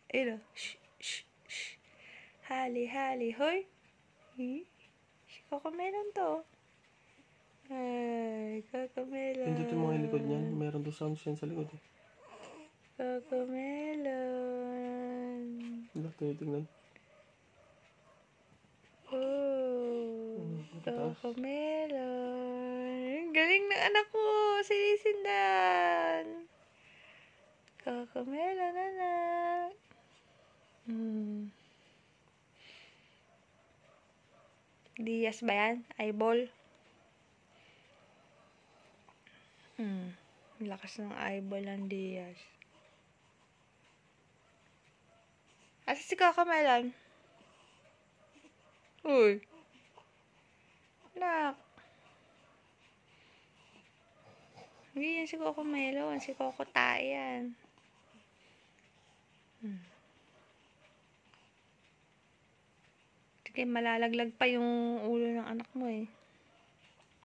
Ayun o. Shh, shh, shh. Hali, hali, hoy. Si Cocomelon to. Ay, Cocomelon. Pindutin mo yung likod niyan. Meron doon sounds yan sa likod eh. Cocomelon. Wala, tinitingnan. Oh, Pataas. Cocomelon. Galing ng anak ko. Sinisindan. Cocomelon, anak. Diaz ba yan? Eyeball? Lakas ng eyeball ng Diaz. Asa si Cocomelon? Uy. Nak. Hindi yan si Cocomelon. Si Cocotae yan. Sige, malalaglag pa yung ulo ng anak mo eh.